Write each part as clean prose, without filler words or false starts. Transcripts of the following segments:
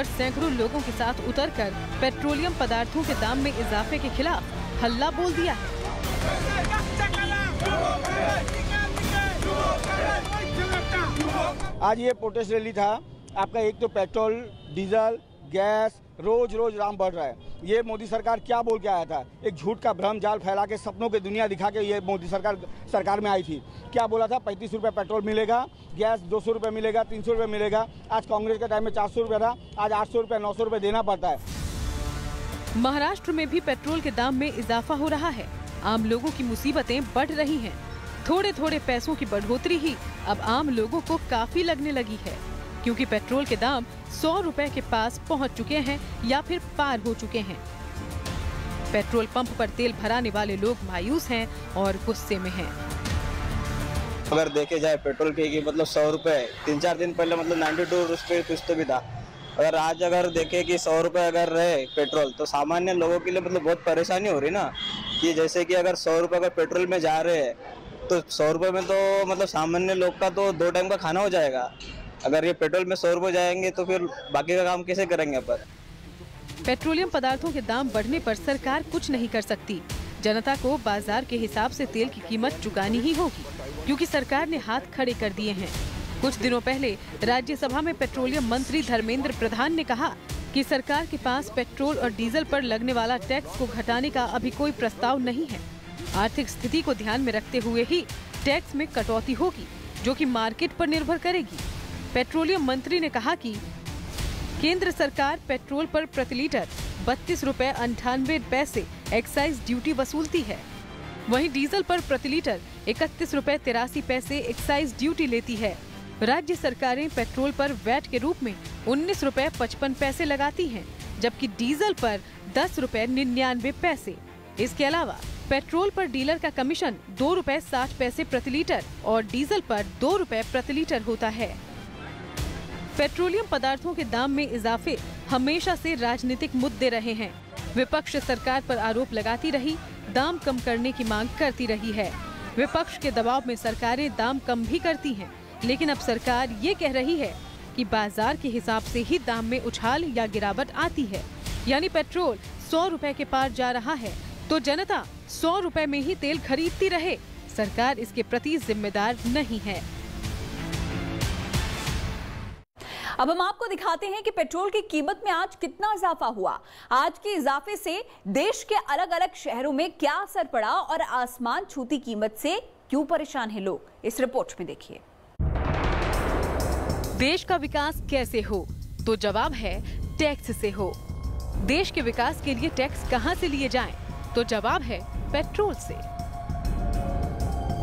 पर सैकड़ों लोगों के साथ उतरकर पेट्रोलियम पदार्थों के दाम में इजाफे के खिलाफ हल्ला बोल दिया है। आज ये प्रोटेस्ट रैली था आपका। एक तो पेट्रोल, डीजल, गैस रोज रोज दाम बढ़ रहा है। ये मोदी सरकार क्या बोल के आया था? एक झूठ का भ्रम जाल फैला के सपनों की दुनिया दिखा के ये मोदी सरकार में आई थी। क्या बोला था? 35 रुपये पेट्रोल मिलेगा, गैस 200 रुपये मिलेगा, 300 रुपये मिलेगा। आज कांग्रेस के टाइम में 400 रुपये था, आज 800 रुपये 900 रुपये देना पड़ता है। महाराष्ट्र में भी पेट्रोल के दाम में इजाफा हो रहा है। आम लोगों की मुसीबतें बढ़ रही हैं। थोड़े थोड़े पैसों की बढ़ोतरी ही अब आम लोगों को काफी लगने लगी है, क्योंकि पेट्रोल के दाम 100 रुपए के पास पहुंच चुके हैं या फिर पार हो चुके हैं। पेट्रोल पंप पर तेल भराने वाले लोग मायूस हैं और गुस्से में हैं। अगर देखे जाए पेट्रोल की मतलब 100 रुपए 3-4 दिन पहले मतलब 92 रुपए कुछ तो भी था। अगर आज अगर देखे कि 100 रुपए अगर रहे पेट्रोल, तो सामान्य लोगों के लिए मतलब बहुत परेशानी हो रही ना। कि जैसे कि अगर 100 रुपए अगर पेट्रोल में जा रहे हैं तो 100 रुपए में तो मतलब सामान्य लोग का तो 2 टाइम का खाना हो जाएगा। अगर ये पेट्रोल में 100 रुपए जाएंगे तो फिर बाकी का काम कैसे करेंगे अपन? पेट्रोलियम पदार्थों के दाम बढ़ने पर सरकार कुछ नहीं कर सकती। जनता को बाजार के हिसाब से तेल की कीमत चुकानी ही होगी, क्योंकि सरकार ने हाथ खड़े कर दिए हैं। कुछ दिनों पहले राज्यसभा में पेट्रोलियम मंत्री धर्मेंद्र प्रधान ने कहा कि सरकार के पास पेट्रोल और डीजल पर लगने वाला टैक्स को घटाने का अभी कोई प्रस्ताव नहीं है। आर्थिक स्थिति को ध्यान में रखते हुए ही टैक्स में कटौती होगी, जो कि मार्केट पर निर्भर करेगी। पेट्रोलियम मंत्री ने कहा कि केंद्र सरकार पेट्रोल पर प्रति लीटर 32 रुपए 98 पैसे एक्साइज ड्यूटी वसूलती है। वहीं डीजल पर प्रति लीटर 31 रुपए 83 पैसे एक्साइज ड्यूटी लेती है। राज्य सरकारें पेट्रोल पर वैट के रूप में 19 रुपए 55 पैसे लगाती हैं, जबकि डीजल पर 10 रुपए 99 पैसे। इसके अलावा पेट्रोल पर डीलर का कमीशन 2 रुपए 60 पैसे प्रति लीटर और डीजल पर 2 रुपए प्रति लीटर होता है। पेट्रोलियम पदार्थों के दाम में इजाफे हमेशा से राजनीतिक मुद्दे रहे हैं। विपक्ष सरकार पर आरोप लगाती रही, दाम कम करने की मांग करती रही है। विपक्ष के दबाव में सरकारें दाम कम भी करती हैं, लेकिन अब सरकार ये कह रही है कि बाजार के हिसाब से ही दाम में उछाल या गिरावट आती है। यानी पेट्रोल 100 रुपए के पार जा रहा है तो जनता 100 रुपए में ही तेल खरीदती रहे। सरकार इसके प्रति जिम्मेदार नहीं है। अब हम आपको दिखाते हैं कि पेट्रोल की कीमत में आज कितना इजाफा हुआ। आज के इजाफे से देश के अलग अलग शहरों में क्या असर पड़ा और आसमान छूती कीमत से क्यों परेशान हैं लोग, इस रिपोर्ट में देखिए। देश का विकास कैसे हो? तो जवाब है टैक्स से हो। देश के विकास के लिए टैक्स कहां से लिए जाएं? तो जवाब है पेट्रोल से।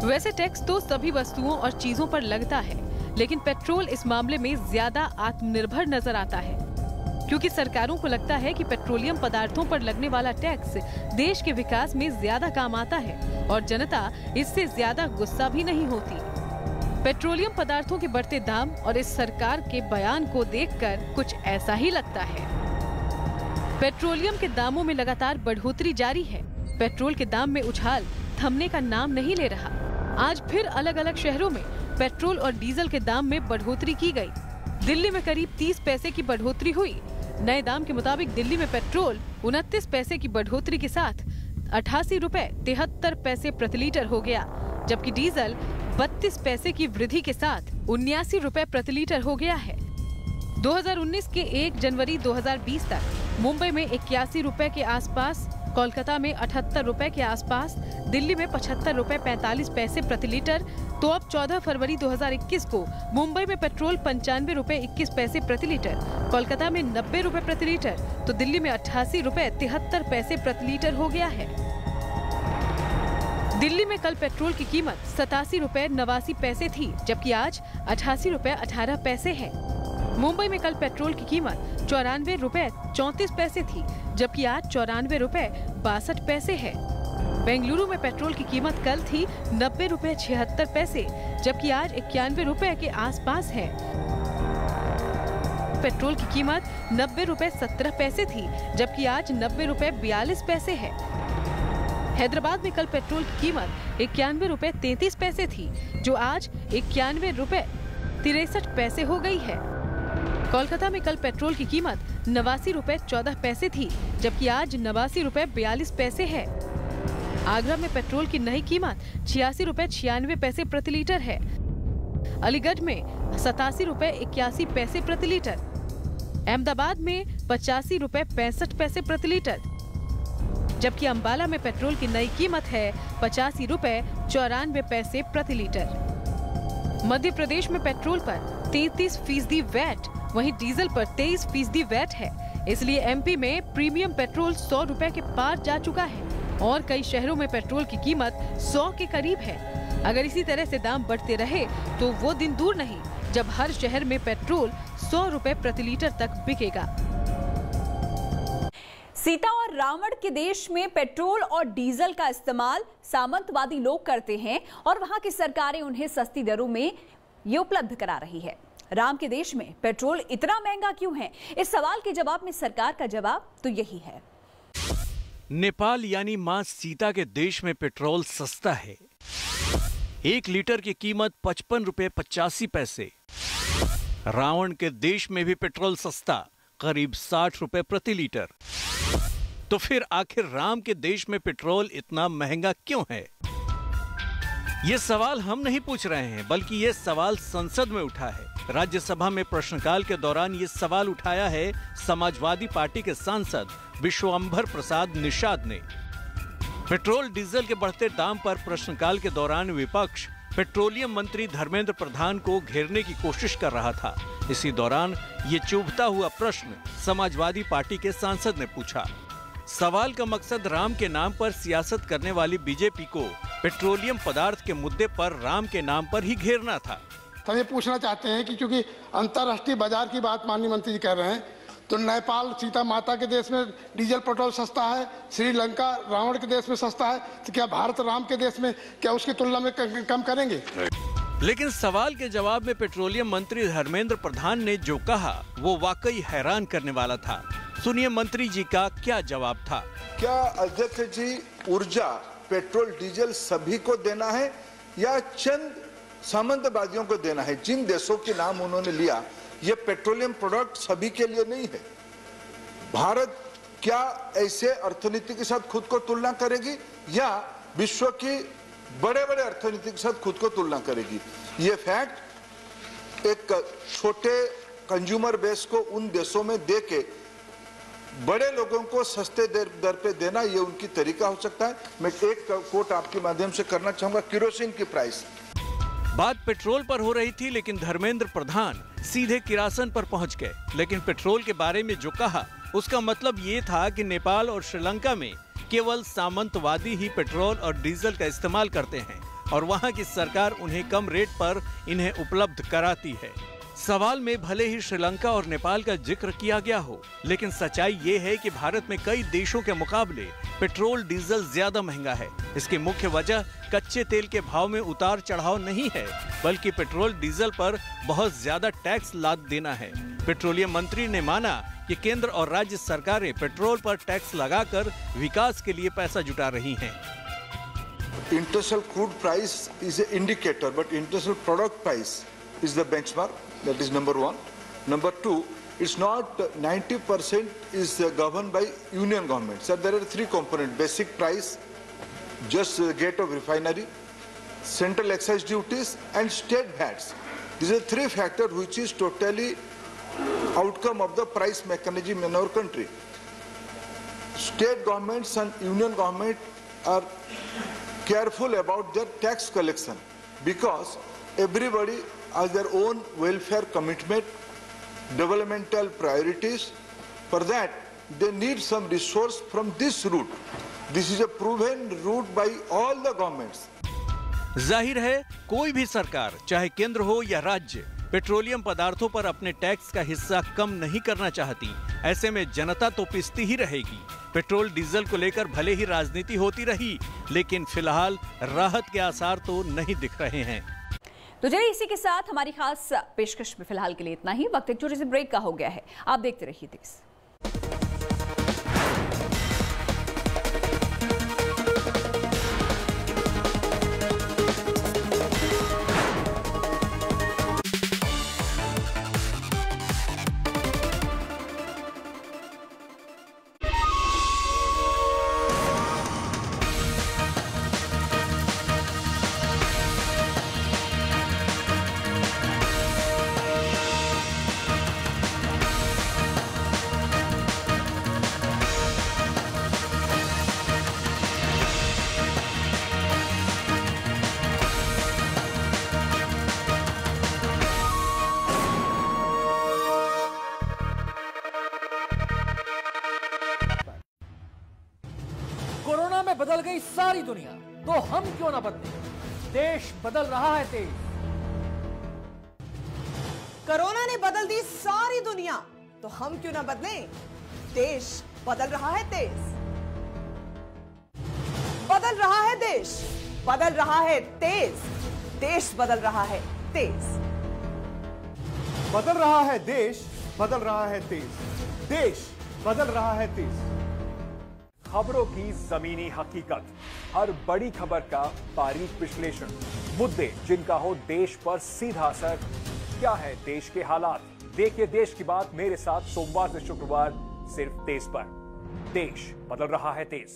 वैसे टैक्स तो सभी वस्तुओं और चीजों पर लगता है, लेकिन पेट्रोल इस मामले में ज्यादा आत्मनिर्भर नजर आता है, क्योंकि सरकारों को लगता है कि पेट्रोलियम पदार्थों पर लगने वाला टैक्स देश के विकास में ज्यादा काम आता है और जनता इससे ज्यादा गुस्सा भी नहीं होती। पेट्रोलियम पदार्थों के बढ़ते दाम और इस सरकार के बयान को देखकर कुछ ऐसा ही लगता है। पेट्रोलियम के दामों में लगातार बढ़ोतरी जारी है। पेट्रोल के दाम में उछाल थमने का नाम नहीं ले रहा। आज फिर अलग अलग शहरों में पेट्रोल और डीजल के दाम में बढ़ोतरी की गई। दिल्ली में करीब 30 पैसे की बढ़ोतरी हुई। नए दाम के मुताबिक दिल्ली में पेट्रोल 29 पैसे की बढ़ोतरी के साथ 88 रुपए 73 पैसे प्रति लीटर हो गया, जबकि डीजल 32 पैसे की वृद्धि के साथ 79 रुपए प्रति लीटर हो गया है। 2019 के 1 जनवरी 2020 तक मुंबई में 81 रुपए के आसपास, कोलकाता में 78 रुपए के आसपास, दिल्ली में 75 रुपए 45 पैसे प्रति लीटर, तो अब 14 फरवरी 2021 को मुंबई में पेट्रोल 95 रुपए 21 पैसे प्रति लीटर, कोलकाता में 90 रुपए प्रति लीटर, तो दिल्ली में 88 रुपए 73 पैसे प्रति लीटर हो गया है। दिल्ली में कल पेट्रोल की कीमत 87 रुपए 89 पैसे थी, जबकि आज 88 रुपए 18 पैसे है। मुंबई में कल पेट्रोल की कीमत 94 रुपए 34 पैसे थी, जबकि आज 94 रुपए 62 पैसे है। बेंगलुरु में पेट्रोल की कीमत कल थी 90 रुपए 76 पैसे, जबकि आज 91 रुपए के आसपास है। पेट्रोल की कीमत 90 रुपए 17 पैसे थी, जबकि आज 90 रुपए 42 पैसे है। हैदराबाद में कल पेट्रोल की कीमत 91 रुपए 33 पैसे थी, जो आज 91 रुपए 63 पैसे हो गई है। कोलकाता में कल पेट्रोल की कीमत 89 रुपए 14 पैसे थी, जबकि आज 89 रुपए 42 पैसे है। आगरा में पेट्रोल की नई कीमत 86 रुपए 96 पैसे प्रति लीटर है। अलीगढ़ में 87 रुपए 81 पैसे प्रति लीटर, अहमदाबाद में 85 रुपए 65 पैसे प्रति लीटर, जबकि अंबाला में पेट्रोल की नई कीमत है 85 रुपए 94 पैसे प्रति लीटर। मध्य प्रदेश में पेट्रोल पर 33% वैट, वहीं डीजल पर 23% वैट है। इसलिए एमपी में प्रीमियम पेट्रोल 100 रुपए के पार जा चुका है और कई शहरों में पेट्रोल की कीमत 100 के करीब है। अगर इसी तरह से दाम बढ़ते रहे तो वो दिन दूर नहीं जब हर शहर में पेट्रोल 100 रुपए प्रति लीटर तक बिकेगा। सीता और रावण के देश में पेट्रोल और डीजल का इस्तेमाल सामंतवादी लोग करते हैं और वहां की सरकारें उन्हें सस्ती दरों में ये उपलब्ध करा रही है। राम के देश में पेट्रोल इतना महंगा क्यों है? इस सवाल के जवाब में सरकार का जवाब तो यही है। नेपाल यानी मां सीता के देश में पेट्रोल सस्ता है। 1 लीटर की कीमत 55 रुपए 85 पैसे। रावण के देश में भी पेट्रोल सस्ता, करीब 60 रुपए प्रति लीटर। तो फिर आखिर राम के देश में पेट्रोल इतना महंगा क्यों है? ये सवाल हम नहीं पूछ रहे हैं, बल्कि ये सवाल संसद में उठा है। राज्यसभा में प्रश्नकाल के दौरान ये सवाल उठाया है समाजवादी पार्टी के सांसद विश्वंभर प्रसाद निषाद ने। पेट्रोल डीजल के बढ़ते दाम पर प्रश्नकाल के दौरान विपक्ष पेट्रोलियम मंत्री धर्मेंद्र प्रधान को घेरने की कोशिश कर रहा था। इसी दौरान ये चुभता हुआ प्रश्न समाजवादी पार्टी के सांसद ने पूछा। सवाल का मकसद राम के नाम पर सियासत करने वाली बीजेपी को पेट्रोलियम पदार्थ के मुद्दे पर राम के नाम पर ही घेरना था। हम ये पूछना चाहते हैं कि क्योंकि अंतर्राष्ट्रीय बाजार की बात माननीय मंत्री जी कर रहे हैं, तो नेपाल सीता माता के देश में डीजल पेट्रोल सस्ता है, श्रीलंका रावण के देश में सस्ता है, तो क्या भारत राम के देश में क्या उसकी तुलना में कम करेंगे? लेकिन सवाल के जवाब में पेट्रोलियम मंत्री धर्मेंद्र प्रधान ने जो कहा वो वाकई हैरान करने वाला था। सुनिए मंत्री जी का क्या जवाब था। क्या अध्यक्ष जी ऊर्जा पेट्रोल डीजल सभी को देना है या चंद सामंतवादियों को देना है? जिन देशों के नाम उन्होंने लिया, ये पेट्रोलियम प्रोडक्ट सभी के लिए नहीं है। भारत क्या ऐसे अर्थनीति के साथ खुद को तुलना करेगी या विश्व की बड़े बड़े अर्थनीति के साथ खुद को तुलना करेगी? ये फैक्ट एक छोटे कंज्यूमर बेस को उन देशों में दे के बड़े लोगों को सस्ते दर पे देना, ये उनकी तरीका हो सकता है। मैं एक कोट आपके माध्यम से करना चाहूंगा। किरोसिन की प्राइस, बात पेट्रोल पर हो रही थी, लेकिन धर्मेंद्र प्रधान सीधे किरासन पर पहुंच गए। लेकिन पेट्रोल के बारे में जो कहा उसका मतलब ये था कि नेपाल और श्रीलंका में केवल सामंतवादी ही पेट्रोल और डीजल का इस्तेमाल करते हैं और वहां की सरकार उन्हें कम रेट पर इन्हें उपलब्ध कराती है। सवाल में भले ही श्रीलंका और नेपाल का जिक्र किया गया हो, लेकिन सच्चाई ये है कि भारत में कई देशों के मुकाबले पेट्रोल डीजल ज्यादा महंगा है। इसकी मुख्य वजह कच्चे तेल के भाव में उतार चढ़ाव नहीं है, बल्कि पेट्रोल डीजल पर बहुत ज्यादा टैक्स लाद देना है। पेट्रोलियम मंत्री ने माना कि केंद्र और राज्य सरकारें पेट्रोल पर टैक्स लगाकर विकास के लिए पैसा जुटा रही हैं। International crude price is a indicator, but international product price is the benchmark. That is number one. Number two, it's not 90% is governed by union government. So there are three components: basic price, just gate of refinery, central excise duties, and state VATs. These are three factors which is totally outcome of the price mechanism in our country. State governments and union government are careful about their tax collection because everybody has their own welfare commitment, developmental priorities. For that, they need some resource from this route. This is a proven route by all the governments. जाहिर है कोई भी सरकार, चाहे केंद्र हो या राज्य, पेट्रोलियम पदार्थों पर अपने टैक्स का हिस्सा कम नहीं करना चाहती। ऐसे में जनता तो पिसती ही रहेगी। पेट्रोल डीजल को लेकर भले ही राजनीति होती रही, लेकिन फिलहाल राहत के आसार तो नहीं दिख रहे हैं। तो चलिए इसी के साथ हमारी खास पेशकश में फिलहाल के लिए इतना ही। वक्त एक छोटे से ब्रेक का हो गया है। आप देखते रहिए देश। बदल गई सारी दुनिया, तो हम क्यों ना बदलें? देश बदल रहा है तेज। कोरोना ने बदल दी सारी दुनिया, तो हम क्यों ना बदलें? देश बदल रहा है तेज। बदल रहा है देश, बदल रहा है तेज, देश बदल रहा है तेज। बदल रहा है देश, बदल रहा है तेज, देश बदल रहा है तेज। खबरों की जमीनी हकीकत, हर बड़ी खबर का बारीक विश्लेषण, मुद्दे जिनका हो देश पर सीधा असर। क्या है देश के हालात? देखिए देश की बात मेरे साथ सोमवार से शुक्रवार सिर्फ तेज पर। देश बदल रहा है तेज।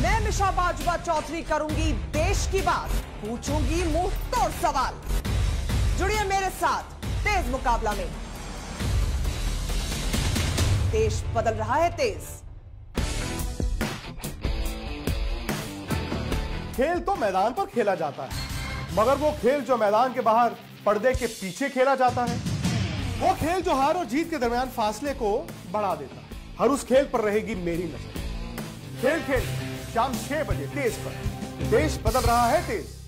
मैं मिशा बाजवा चौधरी करूंगी देश की बात, पूछूंगी मुंह तोड़ सवाल। जुड़िए मेरे साथ तेज मुकाबला में। देश बदल रहा है तेज। खेल तो मैदान पर खेला जाता है, मगर वो खेल जो मैदान के बाहर पर्दे के पीछे खेला जाता है, वो खेल जो हार और जीत के दरमियान फासले को बढ़ा देता है, हर उस खेल पर रहेगी मेरी नजर। खेल खेल शाम 6 बजे तेज पर। देश बदल रहा है तेज।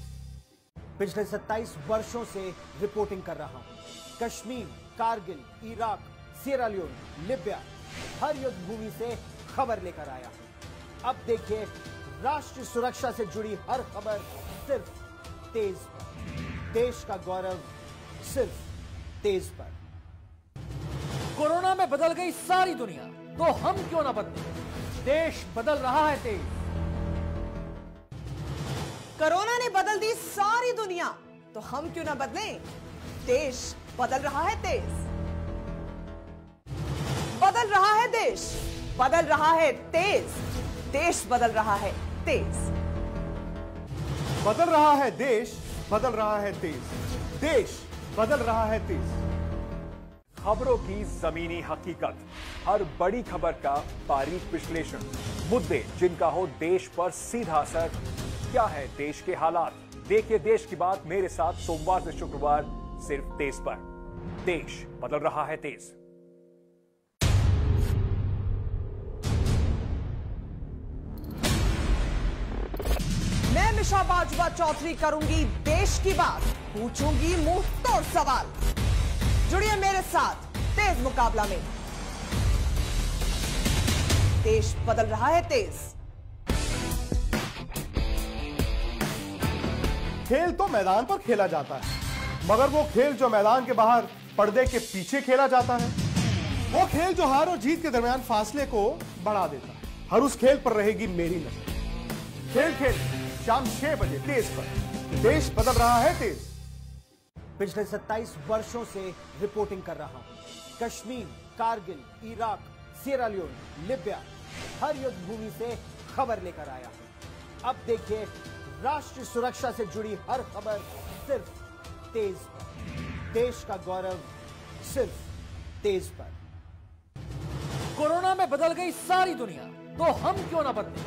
पिछले 27 वर्षों से रिपोर्टिंग कर रहा हूं। Kashmir, Kargil, Iraq, Sierra Leone, Libya, हर युद्ध भूमि से खबर लेकर आया हूं। अब देखिए राष्ट्रीय सुरक्षा से जुड़ी हर खबर सिर्फ तेज पर। देश का गौरव सिर्फ तेज पर। कोरोना में बदल गई सारी दुनिया, तो हम क्यों ना बदलें? देश बदल रहा है तेज। कोरोना ने बदल दी सारी दुनिया, तो हम क्यों ना बदलें? देश बदल रहा है तेज। बदल रहा है देश, बदल रहा है तेज, देश बदल रहा है तेज। बदल रहा है देश, बदल रहा है तेज, देश बदल रहा है तेज। खबरों की जमीनी हकीकत, हर बड़ी खबर का बारीक विश्लेषण, मुद्दे जिनका हो देश पर सीधा असर। क्या है देश के हालात? देखिए देश की बात मेरे साथ सोमवार से शुक्रवार सिर्फ तेज पर। देश बदल रहा है तेज। मैं मिशा बाजवा चौधरी करूंगी देश की बात, पूछूंगी मुंह तोड़ सवाल। जुड़िए मेरे साथ तेज मुकाबला में। देश बदल रहा है तेज। खेल तो मैदान पर खेला जाता है, मगर वो खेल जो मैदान के बाहर पर्दे के पीछे खेला जाता है, वो खेल जो हार और जीत के दरमियान फासले को बढ़ा देता है, हर उस खेल पर रहेगी मेरी नजर। खेल खेल शाम 6 बजे तेज पर। देश बदल रहा है तेज। पिछले 27 वर्षों से रिपोर्टिंग कर रहा हूं। Kashmir, Kargil, Iraq, Sierra Leone, Libya, हर युद्ध भूमि से खबर लेकर आया हूं। अब देखिए राष्ट्रीय सुरक्षा से जुड़ी हर खबर सिर्फ तेज पर। देश का गौरव सिर्फ तेज पर। कोरोना में बदल गई सारी दुनिया, तो हम क्यों ना बदलें?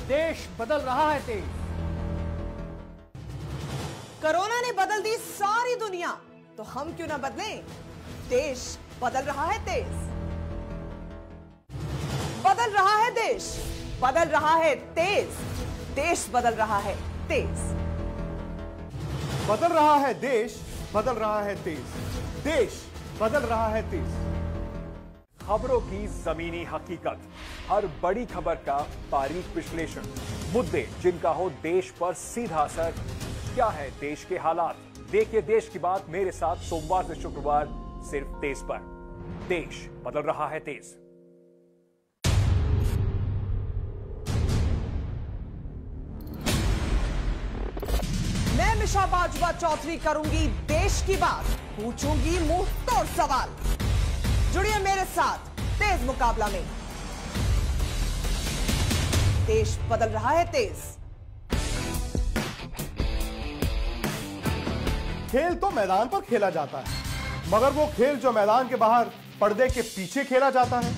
देश बदल रहा है तेज। कोरोना ने बदल दी सारी दुनिया, तो हम क्यों ना बदलें? देश बदल रहा है तेज। बदल रहा है देश, बदल रहा है तेज, देश बदल रहा है तेज। बदल रहा है देश, बदल रहा है तेज, देश बदल रहा है तेज। खबरों की जमीनी हकीकत, हर बड़ी खबर का बारीक विश्लेषण, मुद्दे जिनका हो देश पर सीधा असर। क्या है देश के हालात? देखिए देश की बात मेरे साथ सोमवार से शुक्रवार सिर्फ तेज पर। देश बदल रहा है तेज। मैं मिशा बाजवा चौधरी करूंगी देश की बात, पूछूंगी मुंह तोड़ सवाल। जुड़िए मेरे साथ तेज मुकाबला में। देश बदल रहा है तेज। खेल तो मैदान पर खेला जाता है, मगर वो खेल जो मैदान के बाहर पर्दे के पीछे खेला जाता है,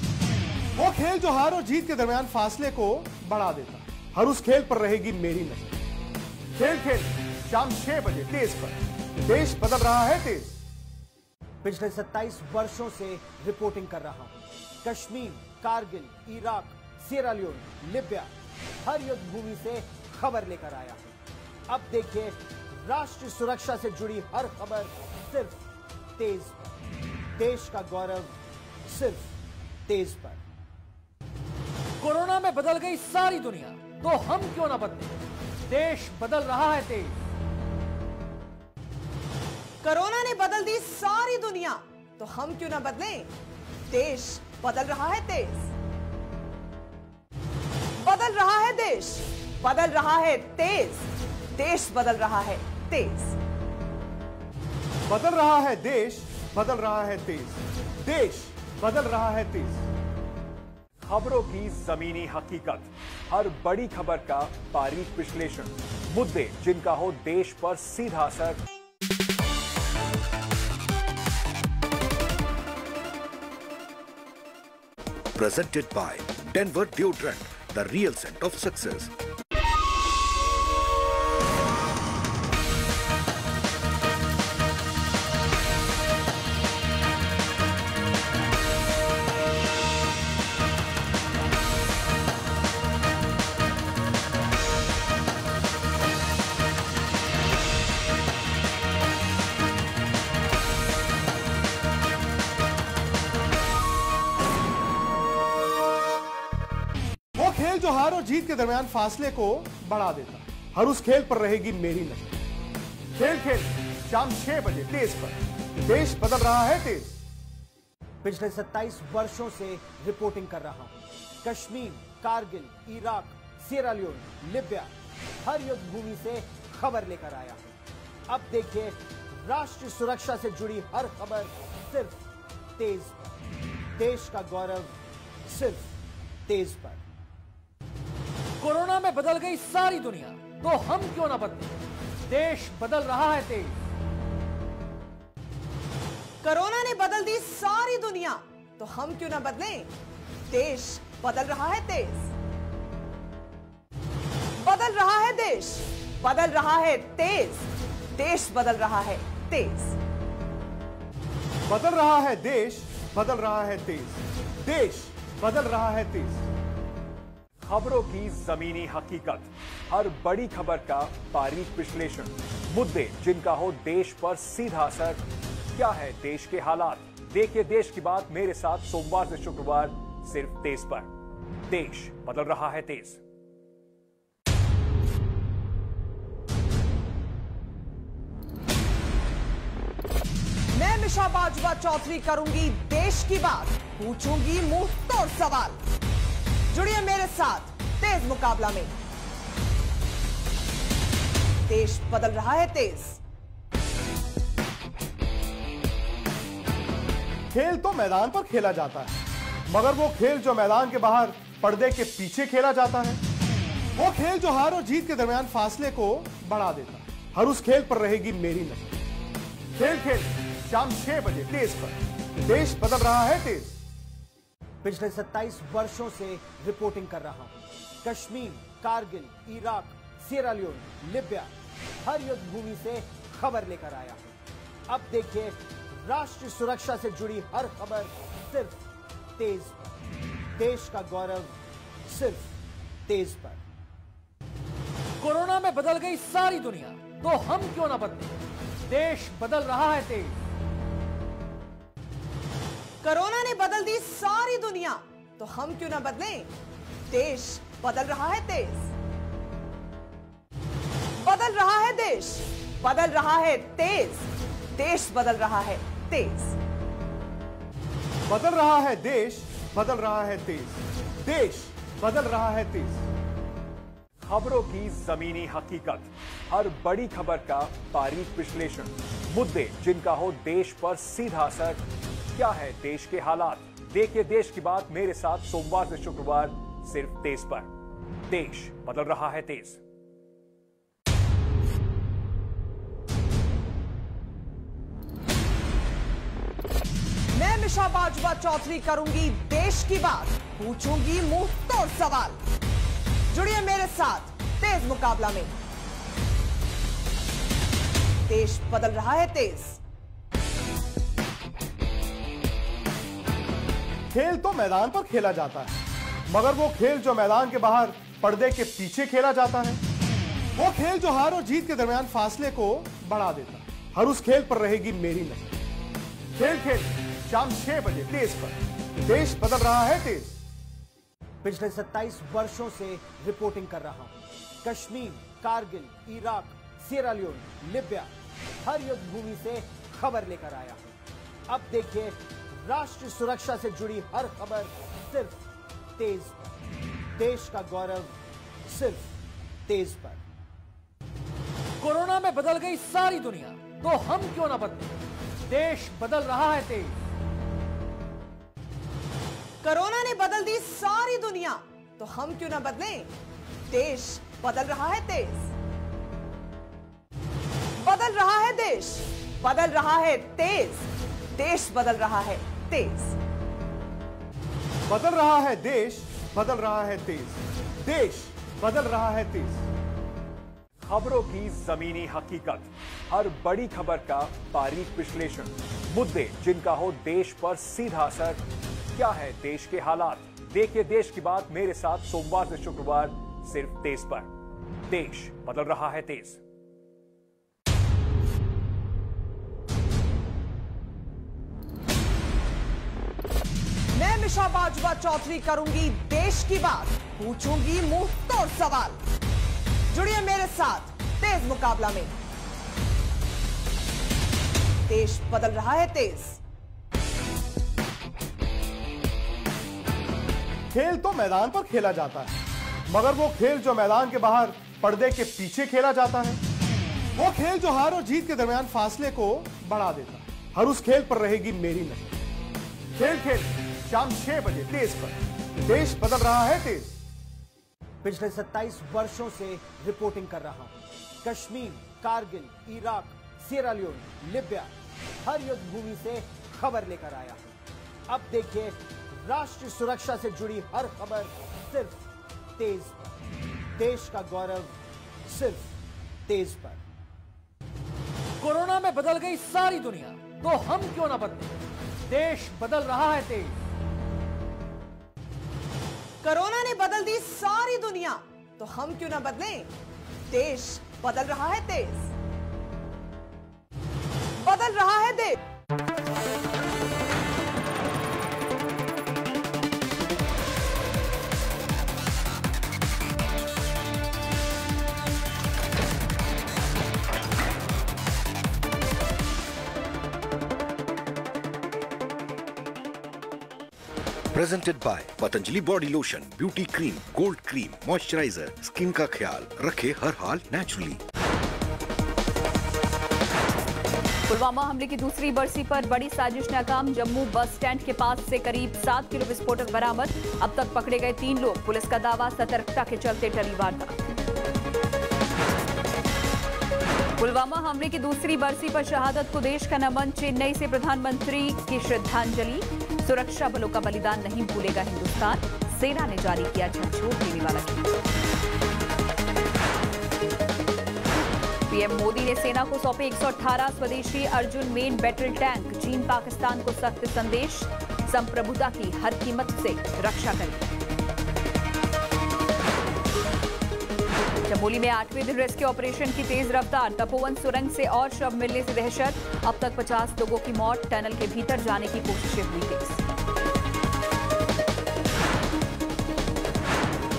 वो खेल जो हार और जीत के दरमियान फासले को बढ़ा देता है, हर उस खेल पर रहेगी मेरी नजर। खेल खेल शाम 6 बजे तेज पर। देश बदल रहा है तेज। पिछले 27 वर्षों से रिपोर्टिंग कर रहा हूं। Kashmir, Kargil, Iraq, Sierra Leone, Libya, हर युद्ध भूमि से खबर लेकर आया हूं। अब देखिए राष्ट्रीय सुरक्षा से जुड़ी हर खबर सिर्फ तेज पर। देश का गौरव सिर्फ तेज पर। कोरोना में बदल गई सारी दुनिया, तो हम क्यों ना बदलें? देश बदल रहा है तेज। कोरोना ने बदल दी सारी दुनिया, तो हम क्यों ना बदलें? देश बदल रहा है तेज। बदल रहा है देश, बदल रहा है तेज। देश बदल रहा है तेज। बदल रहा है देश, बदल रहा है तेज। देश बदल रहा है तेज। खबरों की जमीनी हकीकत, हर बड़ी खबर का बारीक विश्लेषण, मुद्दे जिनका हो देश पर सीधा असर। Presented by Denver Deodorant, the real scent of success. जो हार और जीत के दरमियान फासले को बढ़ा देता, हर उस खेल पर रहेगी मेरी नजर। खेल खेल शाम 6 बजे तेज पर। देश बदल रहा है तेज। पिछले 27 वर्षों से रिपोर्टिंग कर रहा हूं। Kashmir, Kargil, Iraq, Sierra Leone, Libya, हर युद्ध भूमि से खबर लेकर आया हूं। अब देखिए राष्ट्रीय सुरक्षा से जुड़ी हर खबर सिर्फ तेज पर। देश का गौरव सिर्फ तेज पर। कोरोना में बदल गई सारी दुनिया, तो हम क्यों ना बदलें? देश बदल रहा है तेज। कोरोना ने बदल दी सारी दुनिया, तो हम क्यों ना बदलें? देश बदल रहा है तेज। बदल रहा है देश, बदल रहा है तेज। देश बदल रहा है तेज। बदल रहा है देश, बदल रहा है तेज। देश बदल रहा है तेज। खबरों की जमीनी हकीकत, हर बड़ी खबर का बारीक विश्लेषण, मुद्दे जिनका हो देश पर सीधा असर। क्या है देश के हालात? देखिए देश की बात मेरे साथ सोमवार से शुक्रवार सिर्फ तेज पर। देश बदल रहा है तेज। मैं मिशा बाजवा चौधरी करूंगी देश की बात, पूछूंगी मुंह तोड़ सवाल। जुड़िए मेरे साथ तेज मुकाबला में। देश बदल रहा है तेज। खेल तो मैदान पर खेला जाता है, मगर वो खेल जो मैदान के बाहर पर्दे के पीछे खेला जाता है, वो खेल जो हार और जीत के दरमियान फासले को बढ़ा देता, हर उस खेल पर रहेगी मेरी नजर। खेल खेल शाम 6 बजे तेज पर। देश बदल रहा है तेज। पिछले 27 वर्षों से रिपोर्टिंग कर रहा हूं। Kashmir, Kargil, Iraq, Sierra Leone, Libya, हर युद्ध भूमि से खबर लेकर आया हूं। अब देखिए राष्ट्रीय सुरक्षा से जुड़ी हर खबर सिर्फ तेज पर। देश का गौरव सिर्फ तेज पर। कोरोना में बदल गई सारी दुनिया, तो हम क्यों ना बदलें? देश बदल रहा है तेज। कोरोना ने बदल दी सारी दुनिया, तो हम क्यों ना बदलें? देश बदल रहा है तेज। बदल रहा है देश, बदल रहा है तेज। देश बदल रहा है तेज। बदल रहा है देश, बदल रहा है तेज। देश बदल रहा है तेज। खबरों की जमीनी हकीकत, हर बड़ी खबर का बारीक विश्लेषण, मुद्दे जिनका हो देश पर सीधा असर। क्या है देश के हालात? देखिए देश की बात मेरे साथ सोमवार से शुक्रवार सिर्फ तेज पर। देश बदल रहा है तेज। मैं मिशा बाजवा चौधरी करूंगी देश की बात, पूछूंगी मुंह तोड़ सवाल। जुड़िए मेरे साथ तेज मुकाबला में। देश बदल रहा है तेज। खेल तो मैदान पर खेला जाता है, मगर वो खेल जो मैदान के बाहर पर्दे के पीछे खेला जाता है, वो खेल जो हार और जीत के दरमियान फासले को बढ़ा देता है, हर उस खेल पर रहेगी मेरी नजर। खेल खेल शाम 6 बजे तेज पर। देश बदल रहा है तेज। पिछले 27 वर्षों से रिपोर्टिंग कर रहा हूं। Kashmir, Kargil, Iraq, Sierra Leone, Libya, हर युद्ध भूमि से खबर लेकर आया हूं। अब देखिए राष्ट्रीय सुरक्षा से जुड़ी हर खबर सिर्फ तेज पर। देश का गौरव सिर्फ तेज पर। कोरोना में बदल गई सारी दुनिया, तो हम क्यों ना बदलें? देश बदल रहा है तेज। कोरोना ने बदल दी सारी दुनिया, तो हम क्यों ना बदलें? देश बदल रहा है तेज। बदल रहा है देश, बदल रहा है तेज। देश बदल रहा है तेज। बदल रहा है देश, बदल रहा है तेज। देश बदल रहा है तेज। खबरों की जमीनी हकीकत, हर बड़ी खबर का बारीक विश्लेषण, मुद्दे जिनका हो देश पर सीधा असर। क्या है देश के हालात? देखिए देश की बात मेरे साथ सोमवार से शुक्रवार सिर्फ तेज पर। देश बदल रहा है तेज। मैं मिशा बाजवा चौधरी करूंगी देश की बात, पूछूंगी मुंह तोड़ सवाल। जुड़िए मेरे साथ तेज मुकाबला में। देश बदल रहा है तेज। खेल तो मैदान पर खेला जाता है, मगर वो खेल जो मैदान के बाहर पर्दे के पीछे खेला जाता है, वो खेल जो हार और जीत के दरमियान फासले को बढ़ा देता है, हर उस खेल पर रहेगी मेरी नजर। खेल खेल शाम 6 बजे तेज पर। देश बदल रहा है तेज। पिछले 27 वर्षों से रिपोर्टिंग कर रहा हूं। Kashmir, Kargil, Iraq, Sierra Leone, Libya, हर युद्ध भूमि से खबर लेकर आया हूं। अब देखिए राष्ट्रीय सुरक्षा से जुड़ी हर खबर सिर्फ तेज पर। देश का गौरव सिर्फ तेज पर। कोरोना में बदल गई सारी दुनिया, तो हम क्यों ना बदलें? देश बदल रहा है तेज। कोरोना ने बदल दी सारी दुनिया, तो हम क्यों ना बदलें? देश बदल रहा है तेज। बदल रहा है देश। Presented by Patanjali Body Lotion, Beauty Cream, Gold Cream, Moisturizer, skin का ख्याल रखे हर हाल नेचुरली। पुलवामा हमले की दूसरी बरसी पर बड़ी साजिश नाकाम। जम्मू बस स्टैंड के पास से करीब 7 किलो विस्फोटक बरामद। अब तक पकड़े गए 3 लोग। पुलिस का दावा सतर्कता के चलते टली वारदात। पुलवामा हमले की दूसरी बरसी पर शहादत को देश का नमन। चेन्नई से प्रधानमंत्री की श्रद्धांजलि। सुरक्षा बलों का बलिदान नहीं भूलेगा हिंदुस्तान। सेना ने जारी किया झकझोर देने वाला गीत। पीएम मोदी ने सेना को सौंपे 118 स्वदेशी अर्जुन मेन बैटल टैंक। चीन पाकिस्तान को सख्त संदेश, संप्रभुता की हर कीमत से रक्षा करें। चमोली में 8वें दिन रेस्क्यू ऑपरेशन की तेज रफ्तार। तपोवन सुरंग से और शव मिलने से दहशत। अब तक 50 लोगों की मौत। टनल के भीतर जाने की कोशिशें हुई तेज।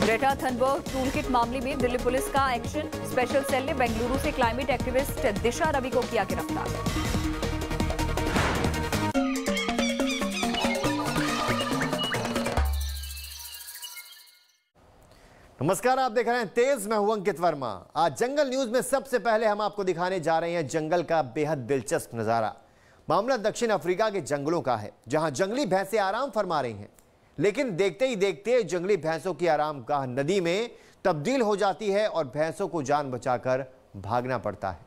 ग्रेटा थनबर्ग टूलकिट मामले में दिल्ली पुलिस का एक्शन। स्पेशल सेल ने बेंगलुरु से क्लाइमेट एक्टिविस्ट दिशा रवि को किया गिरफ्तार। नमस्कार, आप देख रहे हैं तेज। मैं हूं अंकित वर्मा। आज जंगल न्यूज में सबसे पहले हम आपको दिखाने जा रहे हैं जंगल का बेहद दिलचस्प नजारा। मामला दक्षिण अफ्रीका के जंगलों का है, जहां जंगली भैंसें आराम फरमा रही हैं, लेकिन देखते ही देखते जंगली भैंसों की आरामगाह नदी में तब्दील हो जाती है और भैंसों को जान बचाकर भागना पड़ता है।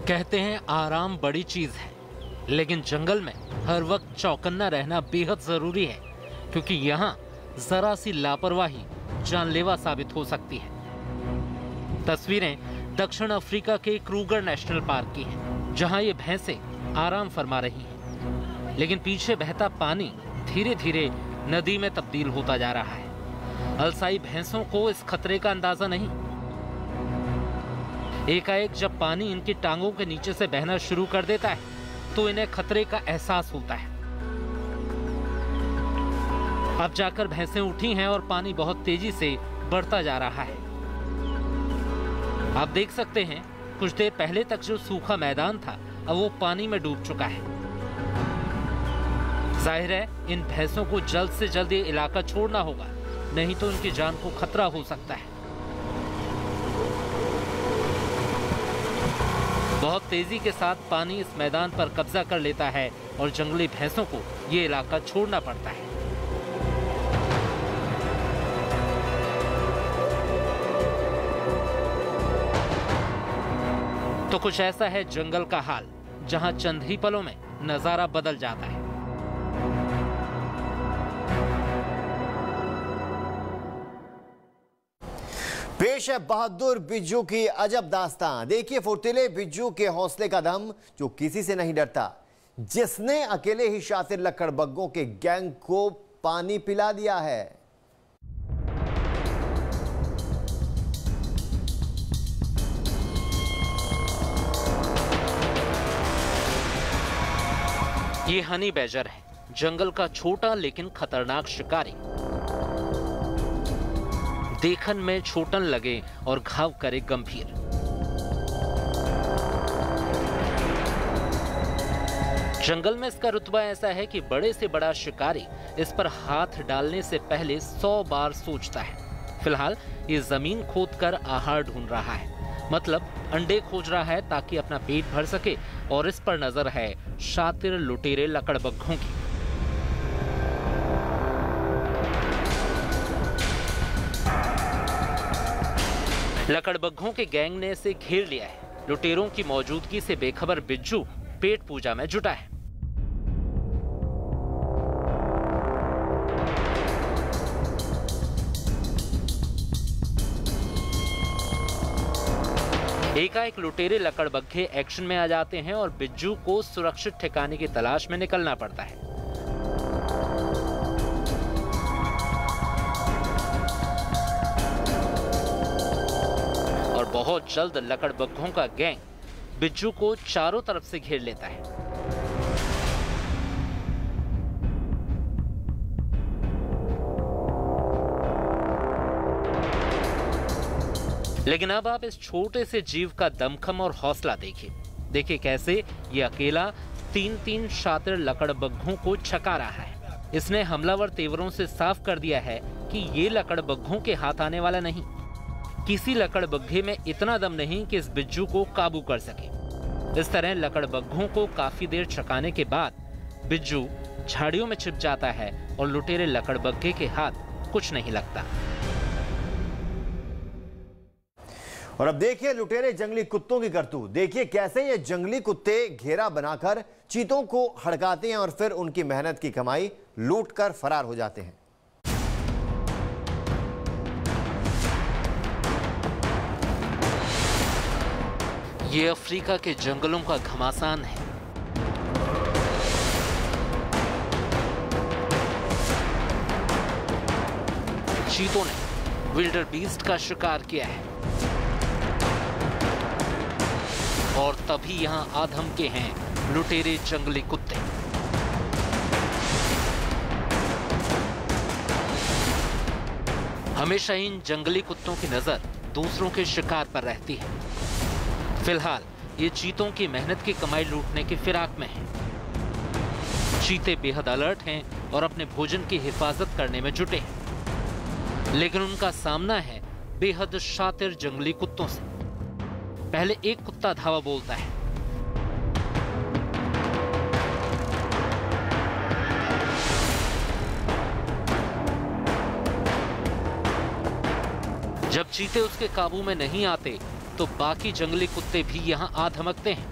कहते हैं आराम बड़ी चीज है, लेकिन जंगल में हर वक्त चौकन्ना रहना बेहद जरूरी है, क्योंकि यहाँ जरा सी लापरवाही जानलेवा साबित हो सकती है। तस्वीरें दक्षिण अफ्रीका के क्रूगर नेशनल पार्क की हैं, जहां ये भैंसें आराम फरमा रही हैं। लेकिन पीछे बहता पानी धीरे धीरे नदी में तब्दील होता जा रहा है। अलसाई भैंसों को इस खतरे का अंदाजा नहीं। एकाएक जब पानी इनकी टांगों के नीचे से बहना शुरू कर देता है तो इन्हें खतरे का एहसास होता है। अब जाकर भैंसें उठी हैं और पानी बहुत तेजी से बढ़ता जा रहा है। आप देख सकते हैं कुछ देर पहले तक जो सूखा मैदान था अब वो पानी में डूब चुका है। जाहिर है इन भैंसों को जल्द से जल्द ये इलाका छोड़ना होगा, नहीं तो इनकी जान को खतरा हो सकता है। बहुत तेजी के साथ पानी इस मैदान पर कब्जा कर लेता है और जंगली भैंसों को ये इलाका छोड़ना पड़ता है। तो कुछ ऐसा है जंगल का हाल, जहां चंद ही पलों में नजारा बदल जाता है। पेश है बहादुर बिज्जू की अजब दास्तां। देखिए फुर्तीले बिज्जू के हौसले का दम जो किसी से नहीं डरता, जिसने अकेले ही शातिर लकड़बग्गों के गैंग को पानी पिला दिया है। ये हनी बैजर है, जंगल का छोटा लेकिन खतरनाक शिकारी। देखन में छोटन लगे और घाव करे गंभीर। जंगल में इसका रुतबा ऐसा है कि बड़े से बड़ा शिकारी इस पर हाथ डालने से पहले 100 बार सोचता है। फिलहाल ये जमीन खोदकर आहार ढूंढ रहा है, मतलब अंडे खोज रहा है ताकि अपना पेट भर सके, और इस पर नजर है शातिर लुटेरे लकड़बग्घों की। लकड़बग्घों के गैंग ने इसे घेर लिया है। लुटेरों की मौजूदगी से बेखबर बिज्जू पेट पूजा में जुटा है। एकाएक लुटेरे लकड़बग्घे एक्शन में आ जाते हैं और बिज्जू को सुरक्षित ठिकाने की तलाश में निकलना पड़ता है। और बहुत जल्द लकड़बग्घों का गैंग बिज्जू को चारों तरफ से घेर लेता है। लेकिन अब आप इस छोटे से जीव का दमखम और हौसला देखिए कैसे ये अकेला 3-3 शातिर लकड़बग्घों को छका रहा है। इसने हमलावर तेवरों से साफ कर दिया है कि ये लकड़बग्घों के हाथ आने वाला नहीं। किसी लकड़बग्घे में इतना दम नहीं कि इस बिज्जू को काबू कर सके। इस तरह लकड़बग्घों को काफी देर छकाने के बाद बिज्जू झाड़ियों में छिप जाता है और लुटेरे लकड़बग्घे के हाथ कुछ नहीं लगता। और अब देखिए लुटेरे जंगली कुत्तों की करतूत। देखिए कैसे ये जंगली कुत्ते घेरा बनाकर चीतों को हड़काते हैं और फिर उनकी मेहनत की कमाई लूटकर फरार हो जाते हैं। ये अफ्रीका के जंगलों का घमासान है। चीतों ने विल्डर बीस्ट का शिकार किया है और तभी यहां आधम के हैं लुटेरे जंगली कुत्ते। हमेशा इन जंगली कुत्तों की नजर दूसरों के शिकार पर रहती है। फिलहाल ये चीतों की मेहनत की कमाई लूटने की फिराक में हैं। चीते बेहद अलर्ट हैं और अपने भोजन की हिफाजत करने में जुटे हैं, लेकिन उनका सामना है बेहद शातिर जंगली कुत्तों से। पहले एक कुत्ता धावा बोलता है, जब चीते उसके काबू में नहीं आते तो बाकी जंगली कुत्ते भी यहां आ धमकते हैं।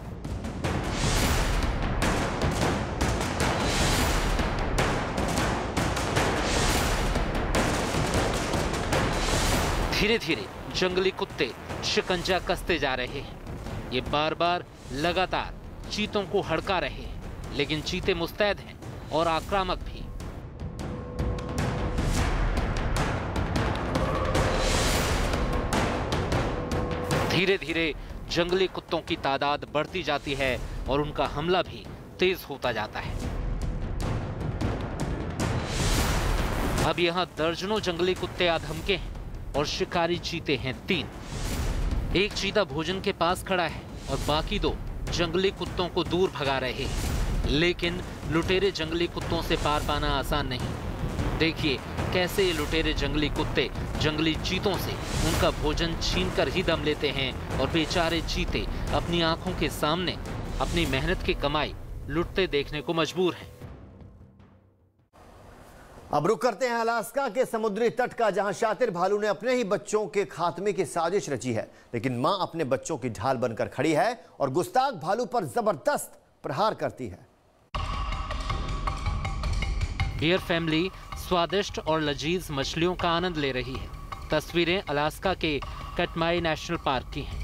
धीरे धीरे जंगली कुत्ते शिकंजा कसते जा रहे हैं। ये बार बार लगातार चीतों को हड़का रहे हैं लेकिन चीते मुस्तैद हैं और आक्रामक भी। धीरे धीरे जंगली कुत्तों की तादाद बढ़ती जाती है और उनका हमला भी तेज होता जाता है। अब यहाँ दर्जनों जंगली कुत्ते आधमके हैं और शिकारी चीते हैं 3। एक चीता भोजन के पास खड़ा है और बाकी 2 जंगली कुत्तों को दूर भगा रहे हैं। लेकिन लुटेरे जंगली कुत्तों से पार पाना आसान नहीं। देखिए कैसे ये लुटेरे जंगली कुत्ते जंगली चीतों से उनका भोजन छीनकर ही दम लेते हैं और बेचारे चीते अपनी आंखों के सामने अपनी मेहनत की कमाई लुटते देखने को मजबूर हैं। अब रुक करते हैं अलास्का के समुद्री तट का, जहां शातिर भालू ने अपने ही बच्चों के खात्मे की साजिश रची है, लेकिन मां अपने बच्चों की ढाल बनकर खड़ी है और गुस्ताख भालू पर जबरदस्त प्रहार करती है। बियर फैमिली स्वादिष्ट और लजीज मछलियों का आनंद ले रही है। तस्वीरें अलास्का के कटमाई नेशनल पार्क की हैं।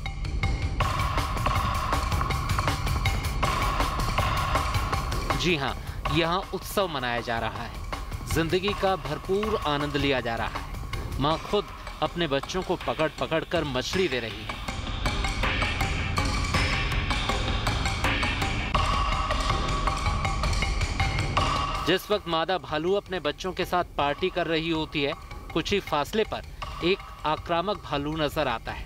जी हां, यहां उत्सव मनाया जा रहा है। जिंदगी का भरपूर आनंद लिया जा रहा है। मां खुद अपने बच्चों को पकड़ पकड़ कर मछली दे रही है। जिस वक्त मादा भालू अपने बच्चों के साथ पार्टी कर रही होती है, कुछ ही फासले पर एक आक्रामक भालू नजर आता है।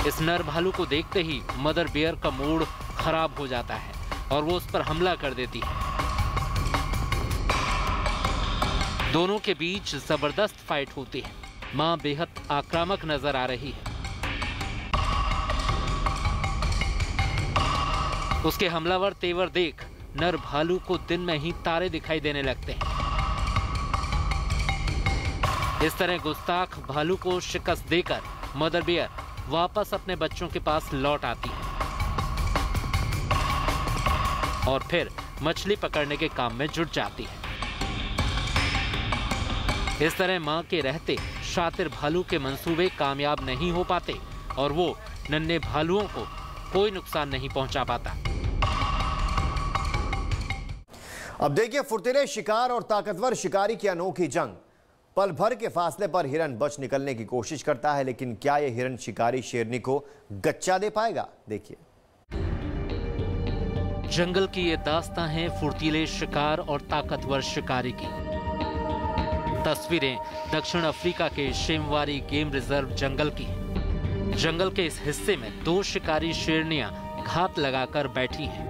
इस नर भालू को देखते ही मदर बियर का मूड खराब हो जाता है और वो उस पर हमला कर देती है। दोनों के बीच जबरदस्त फाइट होती है। मां बेहद आक्रामक नजर आ रही है। उसके हमलावर तेवर देख नर भालू को दिन में ही तारे दिखाई देने लगते हैं। इस तरह गुस्ताख भालू को शिकस्त देकर मदर बियर वापस अपने बच्चों के पास लौट आती है और फिर मछली पकड़ने के काम में जुट जाती है। इस तरह मां के रहते शातिर भालू के मंसूबे कामयाब नहीं हो पाते और वो नन्हे भालुओं को कोई नुकसान नहीं पहुंचा पाता। अब देखिए फुर्तीले शिकार और ताकतवर शिकारी की अनोखी जंग। पल भर के फासले पर हिरन बच निकलने की कोशिश करता है, लेकिन क्या यह हिरन शिकारी शेरनी को गच्चा दे पाएगा? देखिए। जंगल की ये दास्तां है फुर्तीले शिकार और ताकतवर शिकारी की। तस्वीरें दक्षिण अफ्रीका के शेमवारी गेम रिजर्व जंगल की हैं। जंगल के इस हिस्से में 2 शिकारी शेरनियां घात लगाकर बैठी हैं।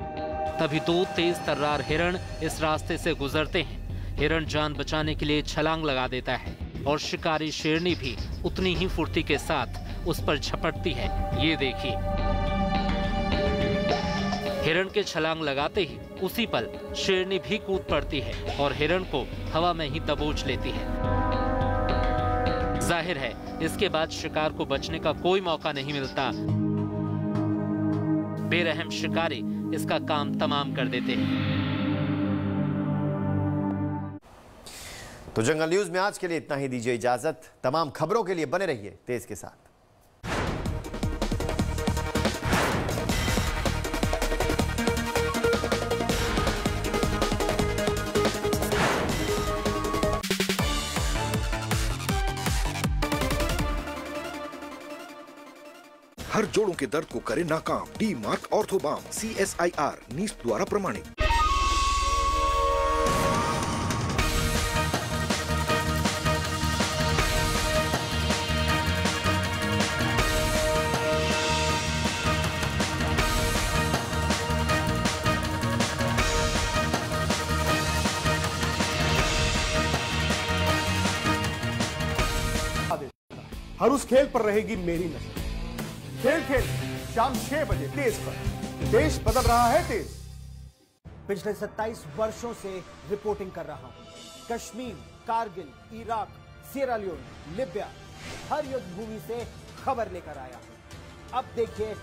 तभी 2 तेज तर्रार हिरण इस रास्ते से गुजरते हैं। हिरण जान बचाने के लिए छलांग लगा देता है और शिकारी शेरनी भी उतनी ही फुर्ती के साथ उस पर झपटती है। ये देखिए, हिरण के छलांग लगाते ही उसी पल शेरनी भी कूद पड़ती है और हिरण को हवा में ही दबोच लेती है। जाहिर है इसके बाद शिकार को बचने का कोई मौका नहीं मिलता। बेरहम शिकारी इसका काम तमाम कर देते हैं। तो जंगल न्यूज में आज के लिए इतना ही। दीजिए इजाजत। तमाम खबरों के लिए बने रहिए तेज के साथ। हर जोड़ों के दर्द को करे नाकाम। डी मार्क ऑर्थोबाम CSIR नीस द्वारा प्रमाणित। हर उस खेल पर रहेगी मेरी नजर। खेल खेल शाम 6 बजे तेज पर। देश बदल रहा है तेज। पिछले 27 वर्षों से रिपोर्टिंग कर रहा हूं। Kashmir, Kargil, Iraq, Sierra Leone, Libya, हर युद्ध भूमि से खबर लेकर आया हूं। अब देखिए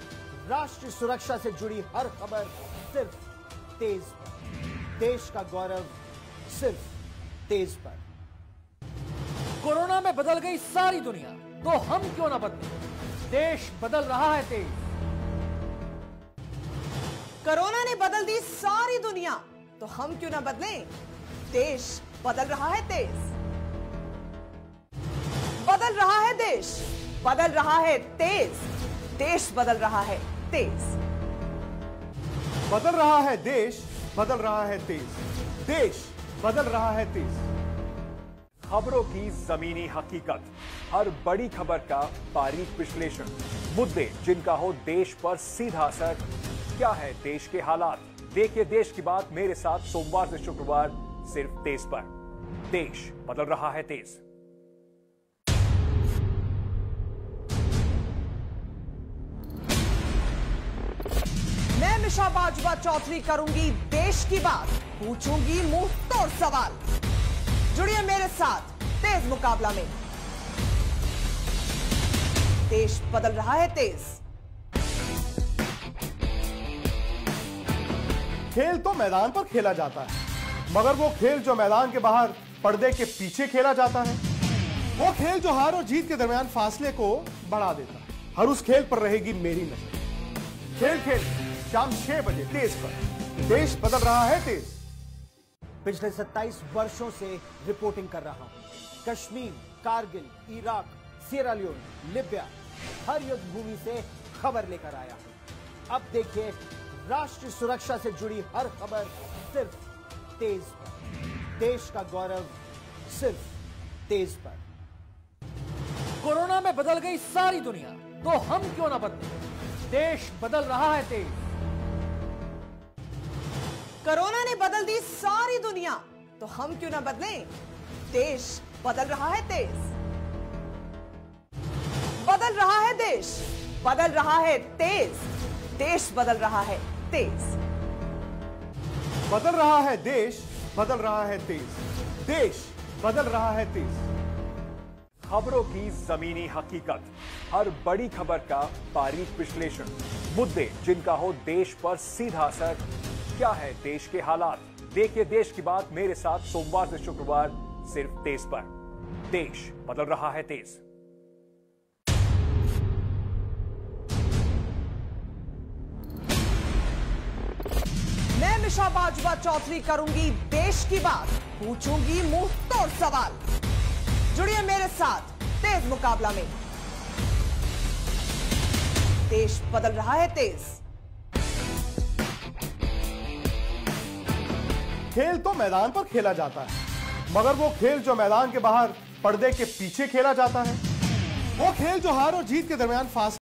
राष्ट्रीय सुरक्षा से जुड़ी हर खबर सिर्फ तेज पर। देश का गौरव सिर्फ तेज पर। कोरोना में बदल गई सारी दुनिया, तो हम क्यों ना बदलें? देश बदल रहा है तेज। कोरोना ने बदल दी सारी दुनिया, तो हम क्यों ना बदलें? देश बदल रहा है तेज। बदल रहा है देश, बदल रहा है तेज। देश बदल रहा है तेज। बदल रहा है देश, बदल रहा है तेज। देश बदल रहा है तेज। खबरों की जमीनी हकीकत, हर बड़ी खबर का बारीक विश्लेषण, मुद्दे जिनका हो देश पर सीधा असर। क्या है देश के हालात? देखिए देश की बात मेरे साथ सोमवार से शुक्रवार सिर्फ तेज पर। देश बदल रहा है तेज। मैं मिशा बाजवा चौधरी करूंगी देश की बात, पूछूंगी मुंह तोड़ सवाल। जुड़िए मेरे साथ तेज मुकाबला में। देश बदल रहा है तेज। खेल तो मैदान पर खेला जाता है, मगर वो खेल जो मैदान के बाहर पर्दे के पीछे खेला जाता है, वो खेल जो हार और जीत के दरमियान फासले को बढ़ा देता है, हर उस खेल पर रहेगी मेरी नजर। खेल खेल शाम 6 बजे तेज पर। देश बदल रहा है तेज। पिछले 27 वर्षों से रिपोर्टिंग कर रहा हूं। Kashmir, Kargil, Iraq, Sierra Leone, Libya, हर युद्ध भूमि से खबर लेकर आया हूं। अब देखिए राष्ट्रीय सुरक्षा से जुड़ी हर खबर सिर्फ तेज पर। देश का गौरव सिर्फ तेज पर। कोरोना में बदल गई सारी दुनिया, तो हम क्यों ना बदलें? देश बदल रहा है तेज। कोरोना ने बदल दी सारी दुनिया, तो हम क्यों ना बदलें? देश बदल रहा है तेज। बदल रहा है देश, बदल रहा है तेज। देश बदल रहा है तेज। बदल रहा है देश, बदल रहा है तेज। देश बदल रहा है तेज। खबरों की जमीनी हकीकत, हर बड़ी खबर का बारीक विश्लेषण, मुद्दे जिनका हो देश पर सीधा असर। क्या है देश के हालात? देखिए देश की बात मेरे साथ सोमवार से शुक्रवार सिर्फ तेज पर। देश बदल रहा है तेज। मैं मिशा बाजवा चौधरी करूंगी देश की बात, पूछूंगी मुंह तोड़ सवाल। जुड़िए मेरे साथ तेज मुकाबला में। देश बदल रहा है तेज। खेल तो मैदान पर खेला जाता है, मगर वो खेल जो मैदान के बाहर पर्दे के पीछे खेला जाता है, वो खेल जो हार और जीत के दरमियान फासले